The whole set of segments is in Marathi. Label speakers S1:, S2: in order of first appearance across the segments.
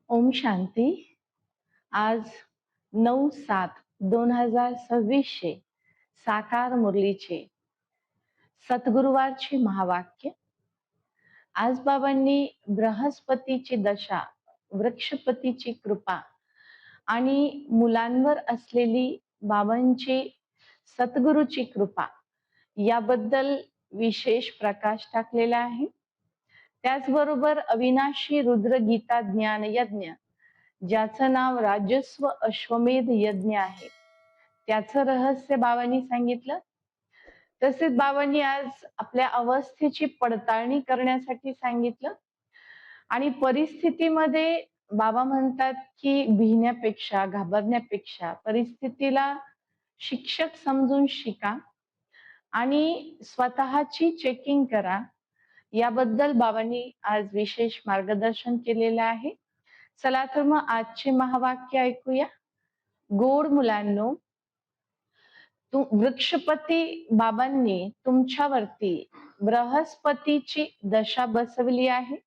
S1: ओम शांती. आज 9/7/2026 साकार मुरलीचे सद्गुरुवारचे महावाक्य. आज बाबांनी बृहस्पतीची दशा, वृक्षपतीची कृपा आणि मुलांवर असलेली बाबांची सद्गुरूची कृपा याबद्दल विशेष प्रकाश टाकलेला आहे. त्याचबरोबर अविनाशी रुद्र गीता ज्ञान यज्ञ, ज्याचं नाव राजस्व अश्वमेध यज्ञ आहे, त्याचं रहस्य बाबांनी सांगितलं. तसेच बाबांनी आज आपल्या अवस्थेची पडताळणी करण्यासाठी सांगितलं आणि परिस्थितीमध्ये बाबा म्हणतात की भिण्यापेक्षा, घाबरण्यापेक्षा परिस्थितीला शिक्षक समजून शिका आणि स्वतःची चेकिंग करा. याबद्दल बाबांनी आज विशेष मार्गदर्शन केलेलं आहे. चला तर मग आजचे महावाक्य ऐकूया. गोड मुलांनो, वृक्षपती बाबांनी तुमच्यावरती बृहस्पतीची दशा बसवली आहे.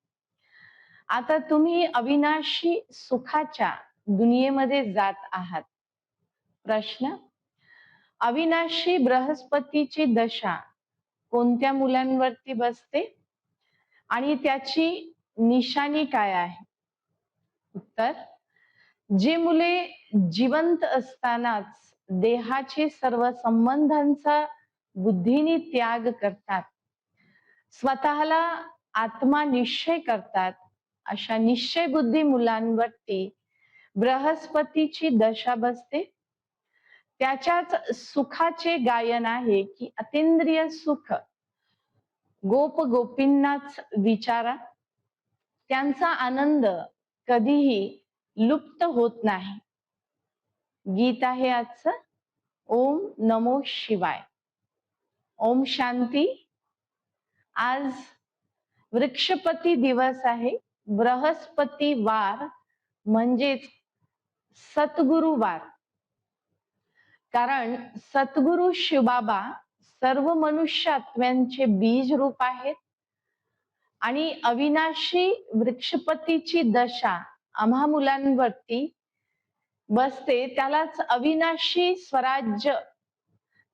S1: आता तुम्ही अविनाशी सुखाच्या दुनियेमध्ये जात आहात. प्रश्न: अविनाशी बृहस्पतीची दशा कोणत्या मुलांवरती बसते आणि त्याची निशाणी काय आहे? उत्तर: जे मुले जिवंत असतानाच देहाचे सर्व संबंधांचा बुद्धीने त्याग करतात, स्वतःला आत्मा निश्चय करतात, अशा निश्चय बुद्धी मुलांवरती बृहस्पतीची दशा बसते. त्याच्याच सुखाचे गायन आहे की अतींद्रिय सुख गोप गोपींनाच विचारा, त्यांचा आनंद कधीही लुप्त होत नाही. गीत आहे आजचं. ओम नमो शिवाय. ओम शांती. आज वृक्षपती दिवस आहे. बृहस्पती वार म्हणजेच सद्गुरुवार. कारण सद्गुरु शिवबाबा सर्व मनुष्यात्म्यांचे बीज रूप आहेत आणि अविनाशी वृक्षपतीची दशा आम्हा मुलांवरती बसते, त्यालाच अविनाशी स्वराज्य,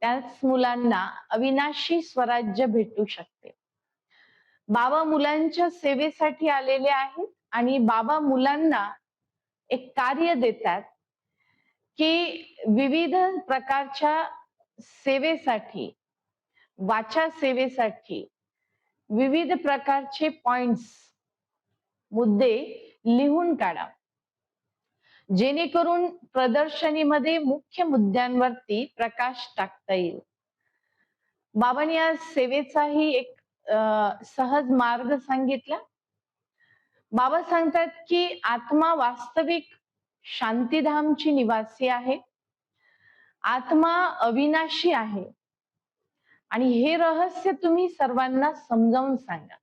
S1: त्याच मुलांना अविनाशी स्वराज्य भेटू शकते. बाबा मुलांच्या सेवेसाठी आलेले आहेत आणि बाबा मुलांना एक कार्य देतात की विविध प्रकारच्या सेवेसाठी, वाचा सेवेसाठी विविध प्रकारचे पॉइंट्स, मुद्दे लिहून काढा, जेणेकरून प्रदर्शनीमध्ये मुख्य मुद्द्यांवरती प्रकाश टाकता येईल. बाबांनी आज सेवेचाही एक सहज मार्ग सांगितला. बाबा सांगतात की आत्मा वास्तविक शांतीधामची निवासी आहे, आत्मा अविनाशी आहे आणि हे रहस्य तुम्ही सर्वांना समजावून सांगा.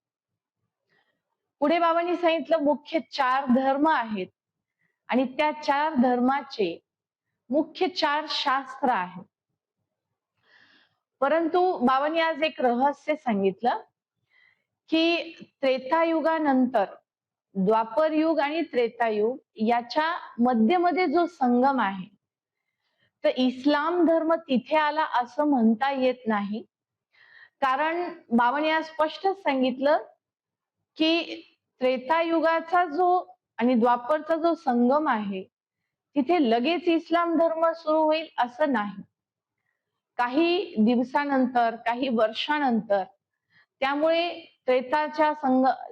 S1: पुढे बाबांनी सांगितलं मुख्य 4 धर्म आहेत आणि त्या 4 धर्माचे मुख्य 4 शास्त्र आहेत. परंतु बाबांनी आज एक रहस्य सांगितलं की त्रेतायुगानंतर द्वापर युग आणि त्रेतायुग याच्या मध्ये जो संगम आहे, तर इस्लाम धर्म तिथे आला असं म्हणता येत नाही. कारण बाबांनी आज स्पष्ट सांगितलं की त्रेतायुगाचा जो आणि द्वापरचा जो संगम आहे, तिथे लगेच इस्लाम धर्म सुरू होईल असं नाही. काही दिवसानंतर, काही वर्षानंतर. त्यामुळे त्रेताच्या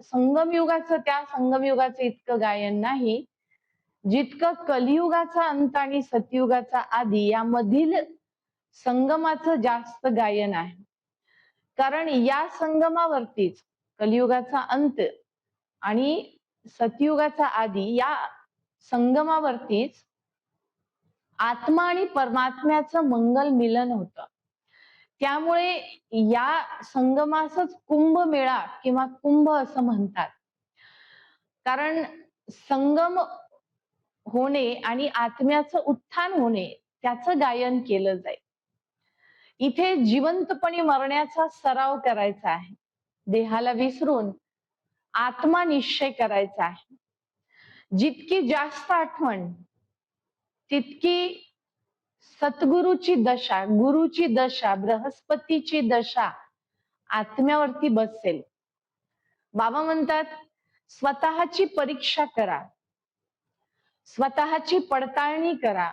S1: संगम युगाचं, त्या संगम युगाचं इतकं गायन नाही जितकं कलियुगाचा अंत आणि सतयुगाचा आदी यामधील संगमाचं जास्त गायन आहे. कारण या संगमावरतीच कलियुगाचा अंत आणि सतयुगाचा आदी या संगमावरतीच आत्मा आणि परमात्म्याचं मंगल मिलन होतं. त्यामुळे या संगमासच कुंभमेळा किंवा कुंभ असं म्हणतात. कारण संगम होणे आणि आत्म्याचं उत्थान होणे त्याचं गायन केलं जाईल. इथे जिवंतपणे मरण्याचा सराव करायचा आहे. देहाला विसरून आत्मा निश्चय करायचा आहे. जितकी जास्त आठवण तितकी सद्गुरूची दशा, गुरुची दशा, बृहस्पतीची दशा आत्म्यावरती बसेल. बाबा म्हणतात स्वतःची परीक्षा करा, स्वतःची पडताळणी करा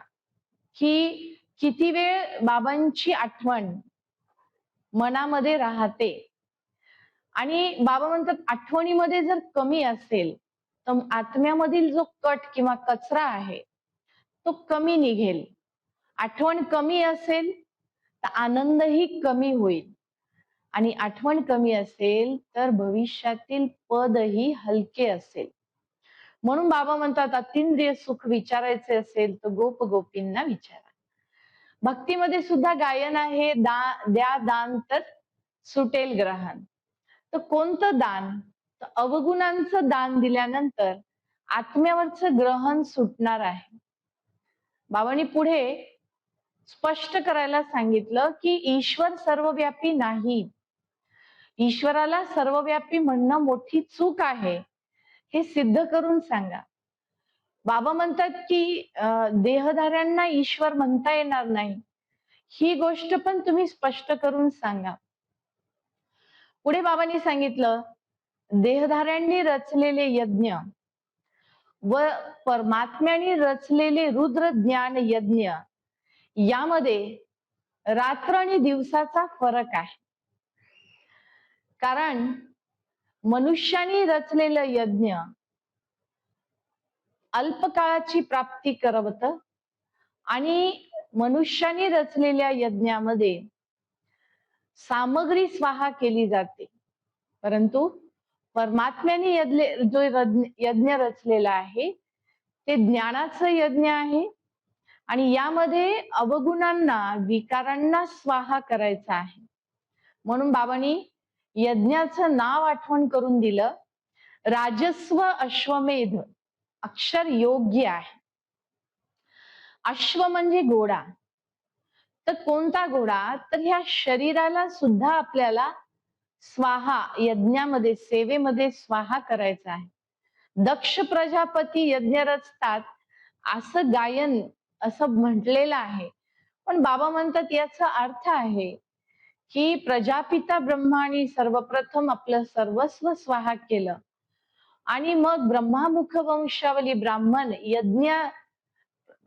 S1: की किती वेळ बाबांची आठवण मनामध्ये राहते. आणि बाबा म्हणतात आठवणीमध्ये जर कमी असेल तर आत्म्यामधील जो कट किंवा कचरा आहे तो कमी निघेल. आठवण कमी असेल तर आनंदही कमी होईल, आणि आठवण कमी असेल तर भविष्यातील पदही हलके असेल. म्हणून बाबा म्हणतात अतींद्रिय सुख विचारायचे असेल तर गोप गोपींना विचारा. भक्तीमध्ये सुद्धा गायन आहे, द्या दान तर सुटेल ग्रहण. तर कोणतं दान? तर अवगुणांचं दान दिल्यानंतर आत्म्यावरचं ग्रहण सुटणार आहे. बाबांनी पुढे स्पष्ट करायला सांगितलं की ईश्वर सर्वव्यापी नाही. ईश्वराला सर्वव्यापी म्हणणं मोठी चूक आहे, हे सिद्ध करून सांगा. बाबा म्हणतात की देहधाऱ्यांना ईश्वर म्हणता येणार नाही, ही गोष्ट पण तुम्ही स्पष्ट करून सांगा. पुढे बाबांनी सांगितलं देहधाऱ्यांनी रचलेले यज्ञ व परमात्म्याने रचलेले रुद्र ज्ञान यज्ञ यामध्ये रात्र आणि दिवसाचा फरक आहे. कारण मनुष्याने रचलेलं यज्ञ अल्पकाळाची प्राप्ती करवत, आणि मनुष्याने रचलेल्या यज्ञामध्ये सामग्री स्वाहा केली जाते. परंतु परमात्म्याने जो यज्ञ रचलेला आहे ते ज्ञानाचं यज्ञ आहे, आणि यामध्ये अवगुणांना, विकारांना स्वाहा करायचं आहे. म्हणून बाबांनी यज्ञाचं नाव आठवण करून दिलं, राजस्व अश्वमेध अक्षर योग्य आहे. अश्व म्हणजे घोडा. तर कोणता घोडा? तर ह्या शरीराला सुद्धा आपल्याला स्वाहा यज्ञामध्ये, सेवेमध्ये स्वाहा करायचा आहे. दक्ष प्रजापती यज्ञ रचतात असं गायन असं म्हटलेलं आहे. पण बाबा म्हणतात याचा अर्थ आहे की प्रजापिता ब्रह्माने सर्वप्रथम आपलं सर्वस्व स्वाहा केलं, आणि मग ब्रह्मामुख वंशावली ब्राह्मण यज्ञ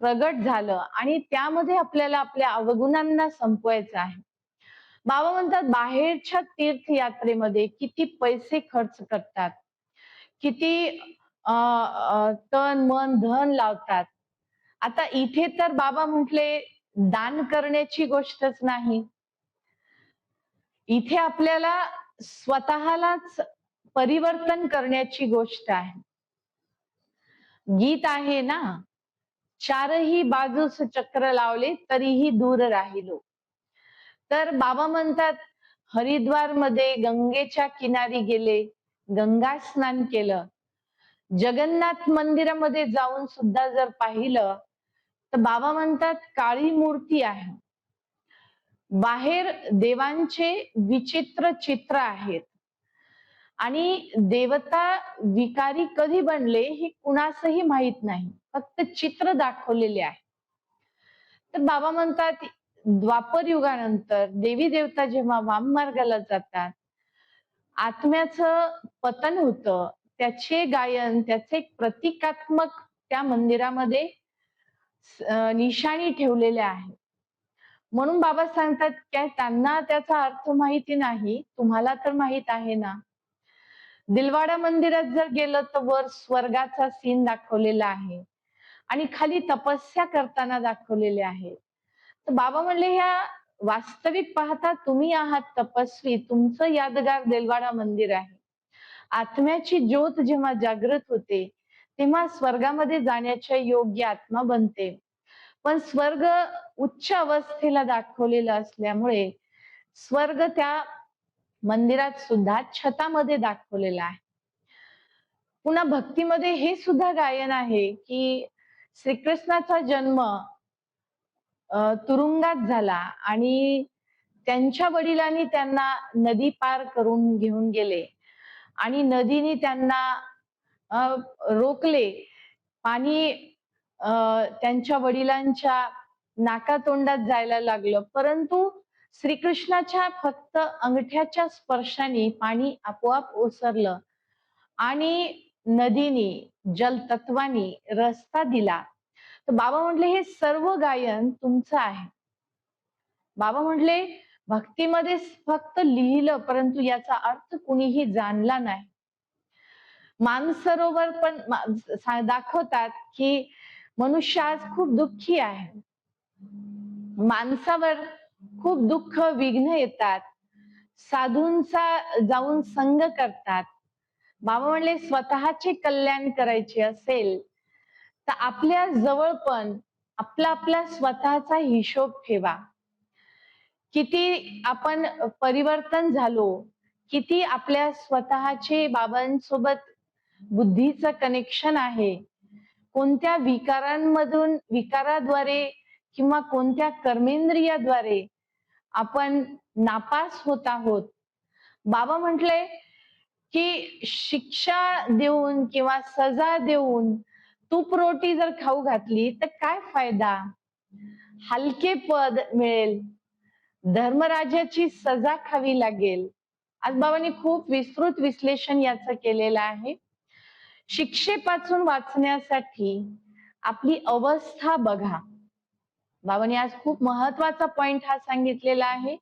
S1: प्रगट झालं, आणि त्यामध्ये आपल्याला आपल्या अवगुणांना संपवायचं आहे. बाबा म्हणतात बाहेरच्या तीर्थयात्रेमध्ये किती पैसे खर्च करतात, किती तन मन धन लावतात. आता इथे तर बाबा म्हटले दान करण्याची गोष्टच नाही, इथे आपल्याला स्वतःलाच परिवर्तन करण्याची गोष्ट आहे. गीत आहे ना, चारही बाजूस चक्र लावले तरीही दूर राहिलो. तर बाबा म्हणतात हरिद्वार मध्ये गंगेच्या किनारी गेले, गंगा स्नान केलं, जगन्नाथ मंदिरामध्ये जाऊन सुद्धा जर पाहिलं तर बाबा म्हणतात काळी मूर्ती आहे, बाहेर देवांचे विचित्र चित्र आहेत, आणि देवता विकारी कधी बनले हे कुणासही माहित नाही, फक्त चित्र दाखवलेले आहे. तर बाबा म्हणतात द्वापर युगानंतर देवी देवता जेव्हा वाम मार्गाला जातात, आत्म्याचं पतन होतं, त्याचे गायन, त्याचे एक प्रतिकात्मक त्या मंदिरामध्ये निशाणी ठेवलेल्या आहे. म्हणून बाबा सांगतात काय त्यांना त्याचा अर्थ माहिती नाही, तुम्हाला तर माहित आहे ना. दिलवाडा मंदिरात जर गेलं तर वर स्वर्गाचा सीन दाखवलेला आहे, आणि खाली तपस्या करताना दाखवलेले आहे. तर बाबा म्हणले ह्या वास्तविक पाहता तुम्ही आहात तपस्वी, तुमचं यादगार दिलवाडा मंदिर आहे. आत्म्याची ज्योत जेव्हा जागृत होते तेव्हा स्वर्गामध्ये जाण्याच्या योग्य आत्मा बनते. पण स्वर्ग उच्च अवस्थेला दाखवलेला असल्यामुळे स्वर्ग त्या मंदिरात सुद्धा छतामध्ये दाखवलेला आहे. पुन्हा भक्तीमध्ये हे सुद्धा गायन आहे की श्रीकृष्णाचा जन्म तुरुंगात झाला, आणि त्यांच्या वडिलांनी त्यांना नदी पार करून घेऊन गेले, आणि नदीने त्यांना रोखले पाणी त्यांच्या वडिलांच्या नाकातोंडात जायला लागलं, परंतु श्रीकृष्णाच्या फक्त अंगठ्याच्या स्पर्शाने पाणी आपोआप ओसरलं आणि नदीने जलतत्वानी रस्ता दिला. तर बाबा म्हटले हे सर्व गायन तुमचं आहे. बाबा म्हटले भक्तीमध्ये फक्त लिहिलं, परंतु याचा अर्थ कुणीही जाणला नाही. मानसरोवर पण दाखवतात की मनुष्य आज खूप दुःखी आहे. माणसावर खूप दुःख विघ्न येतात, साधूंचा जाऊन संग करतात. बाबा म्हणले स्वतःचे कल्याण करायचे असेल तर आपल्या जवळ पण आपला स्वतःचा हिशोब ठेवा. किती आपण परिवर्तन झालो, किती आपल्या स्वतःचे बाबांसोबत बुद्धीचं कनेक्शन आहे, कोणत्या विकाराद्वारे किंवा कोणत्या कर्मेंद्रियाद्वारे आपण नापास होत आहोत. बाबा म्हटले की शिक्षा देऊन किंवा सजा देऊन तूप रोटी जर खाऊ घातली तर काय फायदा? हलके पद मिळेल, धर्मराजाची सजा खावी लागेल. आज बाबांनी खूप विस्तृत विश्लेषण याचं केलेलं आहे. शिक्षेपासून वाचण्यासाठी आपली अवस्था बघा. बाबांनी आज खूप महत्वाचा पॉइंट हा सांगितलेला आहे.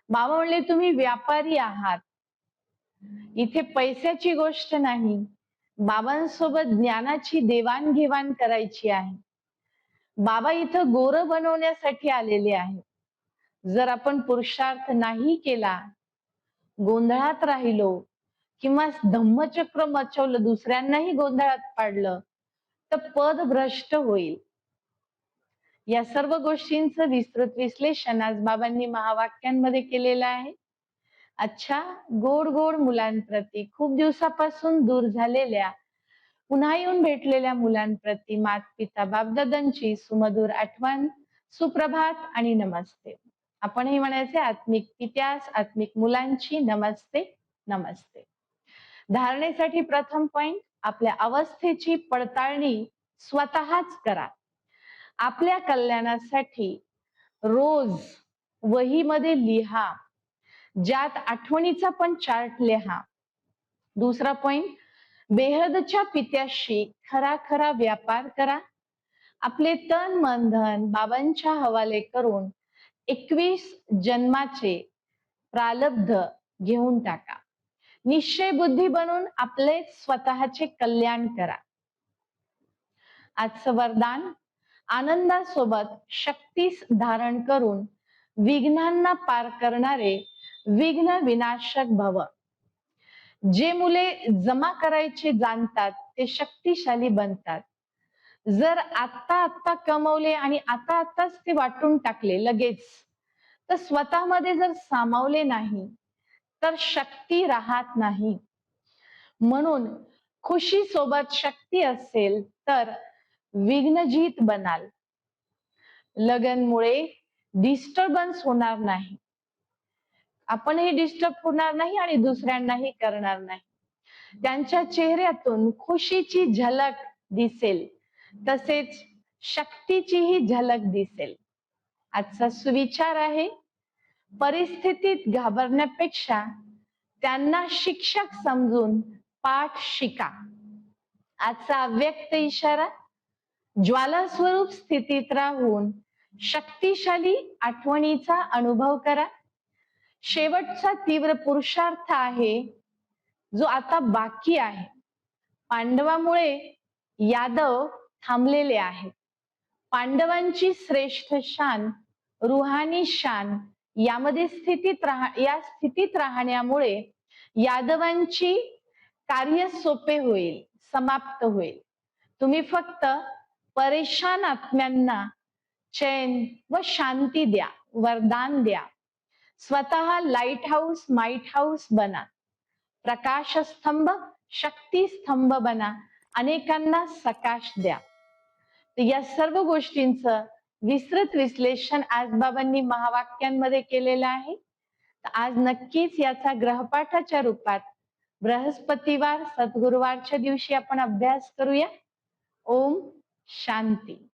S1: बाबा म्हणले तुम्ही व्यापारी आहात, इथे पैशाची गोष्ट नाही, बाबांसोबत ज्ञानाची देवाणघेवाण करायची आहे. बाबा इथं गोरं बनवण्यासाठी आलेले आहे. जर आपण पुरुषार्थ नाही केला, गोंधळात राहिलो किंवा धम्मचक्र मचवलं, दुसऱ्यांनाही गोंधळात पाडलं तर पद भ्रष्ट होईल. या सर्व गोष्टींचं विस्तृत विश्लेषण आज बाबांनी महावाक्यांमध्ये केलेलं आहे. अच्छा, गोड गोड मुलांप्रती, खूप दिवसापासून दूर झालेल्या पुन्हा येऊन भेटलेल्या मुलांप्रती मात पिता बापदादांची सुमधुर आठवण, सुप्रभात आणि नमस्ते. आपणही म्हणायचे आत्मिक पित्यास, आत्मिक मुलांची नमस्ते नमस्ते. धारणेसाठी प्रथम पॉइंट, आपल्या अवस्थेची पडताळणी स्वतःच करा. आपल्या कल्याणासाठी रोज वहीमध्ये लिहा, ज्यात आठवणीचा पण चार्ट लिहा. दुसरा पॉइंट, बेहदच्या पित्याशी खरा खरा व्यापार करा. आपले तन मन धन बाबांच्या हवाले करून 21 जन्माचे प्रालब्ध घेऊन टाका. निश्चय बुद्धी बनून आपले स्वतःचे कल्याण करा. आजचं वरदान, आनंदासोबत शक्तीस धारण करून विघ्नांना पार करणारे विघ्न विनाशक भव. जे मुले जमा करायचे जाणतात ते शक्तिशाली बनतात. जर आत्ता कमवले आणि आताच ते वाटून टाकले लगेच, तर स्वतःमध्ये जर सामावले नाही तर शक्ती राहत नाही. म्हणून खुशी सोबत शक्ती असेल तर विघ्नजीत बनाल. लगनमुळे डिस्टर्बन्स होणार नाही, आपणही डिस्टर्ब होणार नाही आणि दुसऱ्यांनाही करणार नाही. त्यांच्या चेहऱ्यातून खुशीची झलक दिसेल, तसेच शक्तीचीही झलक दिसेल. आजचा सुविचार आहे, परिस्थितीत घाबरण्यापेक्षा त्यांना शिक्षक समजून पाठ शिका. आजचा अव्यक्त इशारा, ज्वाला स्वरूप स्थितीत राहून शक्तिशाली आठवणीचा अनुभव करा. शेवटचा तीव्र पुरुषार्थ आहे जो आता बाकी आहे. पांडवामुळे यादव थांबलेले आहेत. पांडवांची श्रेष्ठ शान, रुहानी शान यामध्ये स्थितीत राहण्यामुळे यादवांची कार्य सोपे होईल, समाप्त होईल. तुम्ही फक्त परेशान आत्म्यांना चैन व शांती द्या, वरदान द्या. स्वतः लाईट हाऊस माइट हाऊस बना, प्रकाश स्तंभ शक्ती स्तंभ बना, अनेकांना सकाश द्या. तर या सर्व गोष्टींचं विस्तृत विश्लेषण आज बाबांनी महावाक्यांमध्ये केलेलं आहे. आज नक्कीच याचा ग्रहपाठाच्या रूपात बृहस्पतिवार सद्गुरुवारच्या दिवशी आपण अभ्यास करूया. ओम शांती.